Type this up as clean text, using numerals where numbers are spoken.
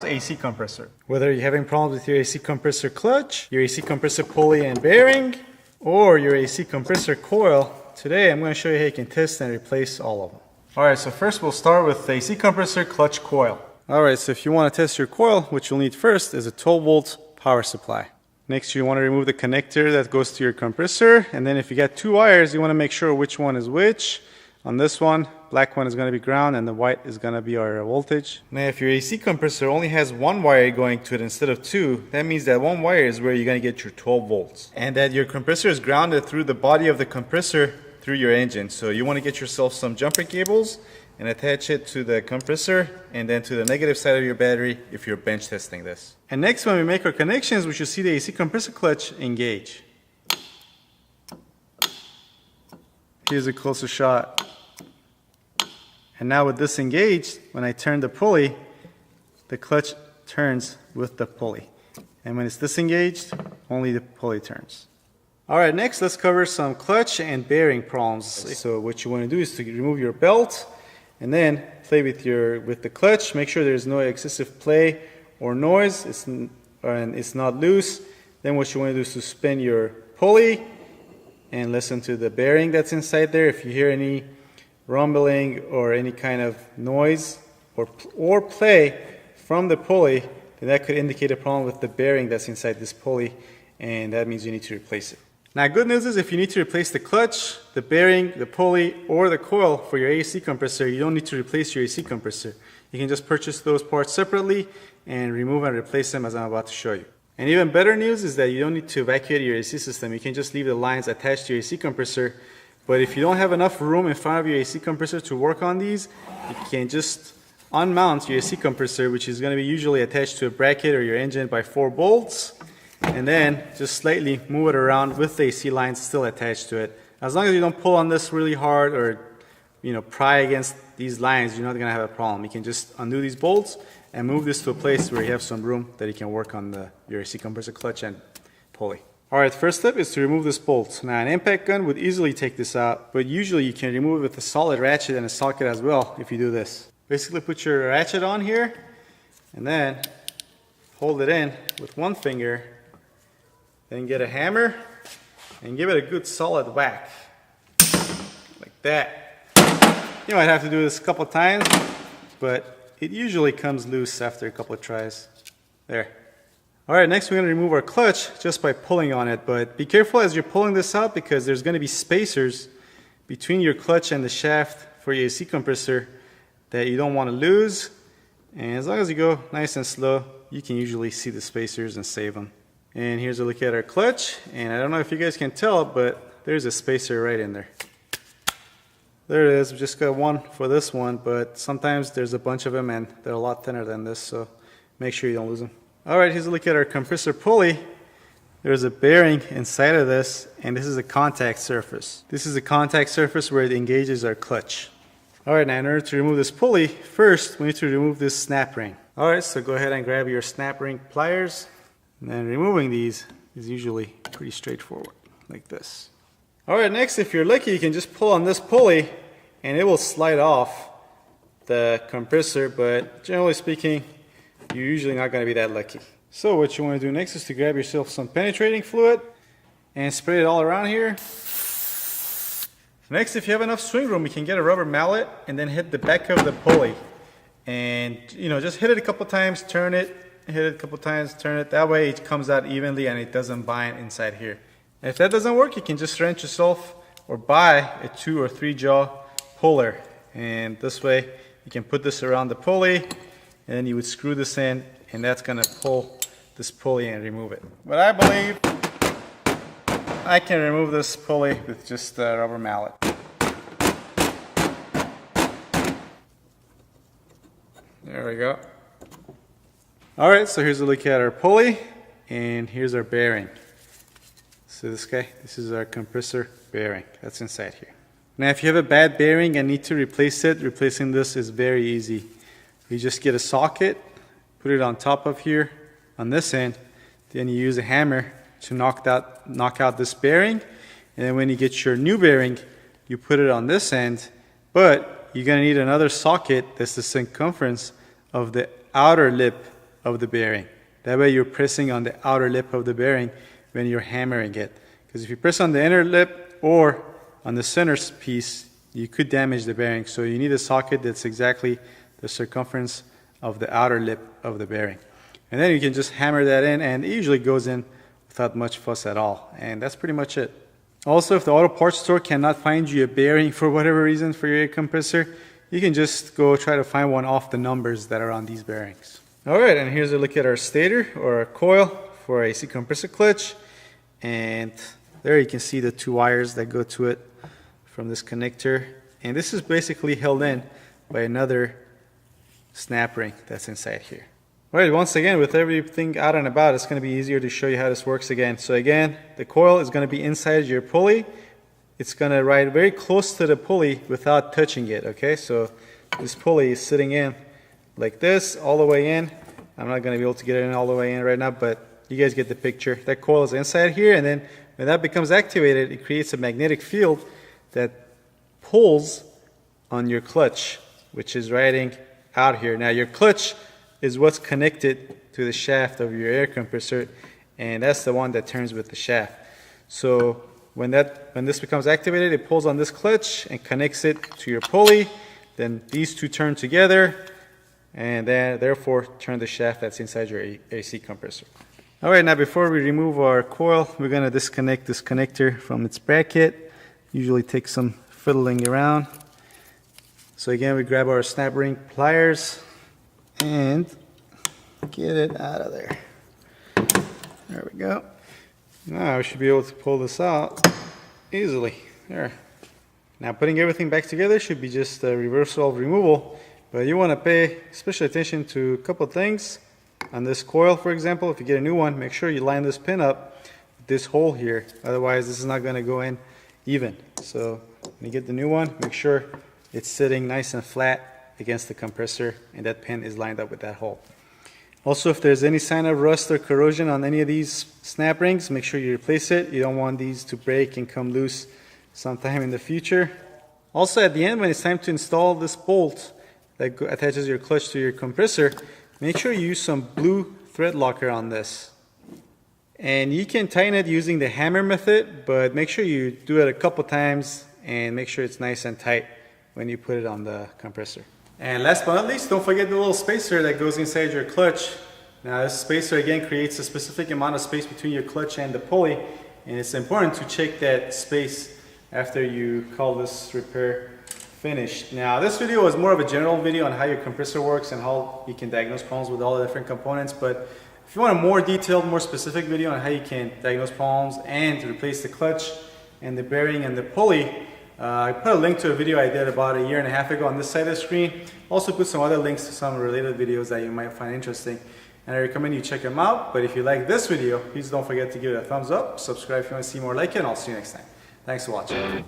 AC compressor. Whether you're having problems with your AC compressor clutch, your AC compressor pulley and bearing, or your AC compressor coil, today I'm going to show you how you can test and replace all of them. Alright, so first we'll start with the AC compressor clutch coil. Alright, so if you want to test your coil, what you'll need first is a 12-volt power supply. Next, you want to remove the connector that goes to your compressor, and then if you got two wires, you want to make sure which one is which. On this one, black one is going to be ground and the white is going to be our voltage. Now if your AC compressor only has one wire going to it instead of two, that means that one wire is where you're going to get your 12 volts. And that your compressor is grounded through the body of the compressor through your engine. So you want to get yourself some jumper cables and attach it to the compressor and then to the negative side of your battery if you're bench testing this. And next, when we make our connections, we should see the AC compressor clutch engage. Here's a closer shot. And now with this engaged, when I turn the pulley, the clutch turns with the pulley. And when it's disengaged, only the pulley turns. Alright, next let's cover some clutch and bearing problems. So what you want to do is to remove your belt and then play with the clutch. Make sure there's no excessive play or noise, and it's not loose. Then what you want to do is to spin your pulley and listen to the bearing that's inside there. If you hear any rumbling or any kind of noise or play from the pulley, then that could indicate a problem with the bearing that's inside this pulley, and that means you need to replace it. Now, good news is if you need to replace the clutch, the bearing, the pulley, or the coil for your AC compressor, you don't need to replace your AC compressor. You can just purchase those parts separately and remove and replace them as I'm about to show you. And even better news is that you don't need to evacuate your AC system. You can just leave the lines attached to your AC compressor. But if you don't have enough room in front of your AC compressor to work on these, you can just unmount your AC compressor, which is going to be usually attached to a bracket or your engine by 4 bolts, and then just slightly move it around with the AC lines still attached to it. As long as you don't pull on this really hard or pry against these lines, you're not going to have a problem. You can just undo these bolts and move this to a place where you have some room that you can work on your AC compressor clutch and pulley. Alright, first step is to remove this bolt. Now an impact gun would easily take this out, but usually you can remove it with a solid ratchet and a socket as well if you do this. Basically put your ratchet on here and then hold it in with one finger, then get a hammer and give it a good solid whack, like that. You might have to do this a couple times, but it usually comes loose after a couple of tries. There. Alright, next we're going to remove our clutch just by pulling on it, but be careful as you're pulling this out because there's going to be spacers between your clutch and the shaft for your AC compressor that you don't want to lose. And as long as you go nice and slow, you can usually see the spacers and save them. And here's a look at our clutch, and I don't know if you guys can tell, but there's a spacer right in there. There it is. We just got one for this one, but sometimes there's a bunch of them and they're a lot thinner than this, so make sure you don't lose them. Alright, here's a look at our compressor pulley. There's a bearing inside of this, and this is a contact surface. This is a contact surface where it engages our clutch. Alright, now in order to remove this pulley, first we need to remove this snap ring. Alright, so go ahead and grab your snap ring pliers, and then removing these is usually pretty straightforward, like this. Alright, next if you're lucky you can just pull on this pulley and it will slide off the compressor, but generally speaking you're usually not going to be that lucky. So what you want to do next is to grab yourself some penetrating fluid and spray it all around here. Next, if you have enough swing room, you can get a rubber mallet and then hit the back of the pulley. And just hit it a couple times, turn it, hit it a couple times, turn it. That way it comes out evenly and it doesn't bind inside here. And if that doesn't work, you can just wrench yourself or buy a 2 or 3 jaw puller. And this way you can put this around the pulley, and then you would screw this in, and that's going to pull this pulley and remove it. But I believe I can remove this pulley with just a rubber mallet. There we go. Alright, so here's a look at our pulley, and here's our bearing. So this is our compressor bearing. That's inside here. Now if you have a bad bearing and need to replace it, replacing this is very easy. You just get a socket, put it on top of here on this end, then you use a hammer to knock out this bearing, and then when you get your new bearing, you put it on this end, but you're going to need another socket that's the circumference of the outer lip of the bearing. That way you're pressing on the outer lip of the bearing when you're hammering it. Because if you press on the inner lip or on the center piece, you could damage the bearing. So you need a socket that's exactly the circumference of the outer lip of the bearing. And then you can just hammer that in, and it usually goes in without much fuss at all. And that's pretty much it. Also, if the auto parts store cannot find you a bearing for whatever reason for your air compressor, you can just go try to find one off the numbers that are on these bearings. Alright, and here's a look at our stator or our coil for AC compressor clutch. And there you can see the two wires that go to it from this connector. And this is basically held in by another snap ring that's inside here. Alright, once again, with everything out and about, it's going to be easier to show you how this works again. So again, the coil is going to be inside your pulley. It's going to ride very close to the pulley without touching it, okay? So this pulley is sitting in like this, all the way in. I'm not going to be able to get it in all the way in right now, but you guys get the picture. That coil is inside here, and then when that becomes activated, it creates a magnetic field that pulls on your clutch, which is riding out here. Now your clutch is what's connected to the shaft of your air compressor, and that's the one that turns with the shaft. So when this becomes activated, it pulls on this clutch and connects it to your pulley. Then these two turn together, and then therefore turn the shaft that's inside your AC compressor. Alright, now before we remove our coil, we're going to disconnect this connector from its bracket. Usually takes some fiddling around. So again, we grab our snap ring pliers and get it out of there. There we go. Now we should be able to pull this out easily. There. Now putting everything back together should be just a reversal removal, but you want to pay special attention to a couple things. On this coil, for example, if you get a new one, make sure you line this pin up with this hole here. Otherwise, this is not going to go in even. So when you get the new one, make sure it's sitting nice and flat against the compressor, and that pin is lined up with that hole. Also, if there's any sign of rust or corrosion on any of these snap rings, make sure you replace it. You don't want these to break and come loose sometime in the future. Also, at the end, when it's time to install this bolt that attaches your clutch to your compressor, make sure you use some blue thread locker on this. And you can tighten it using the hammer method, but make sure you do it a couple times and make sure it's nice and tight when you put it on the compressor. And last but not least, don't forget the little spacer that goes inside your clutch. Now this spacer again creates a specific amount of space between your clutch and the pulley, and it's important to check that space after you call this repair finished. Now this video was more of a general video on how your compressor works and how you can diagnose problems with all the different components, but if you want a more detailed, more specific video on how you can diagnose problems and to replace the clutch and the bearing and the pulley, I put a link to a video I did about 1.5 years ago on this side of the screen. Also put some other links to some related videos that you might find interesting, and I recommend you check them out. But if you like this video, please don't forget to give it a thumbs up, subscribe if you want to see more like it, and I'll see you next time. Thanks for watching.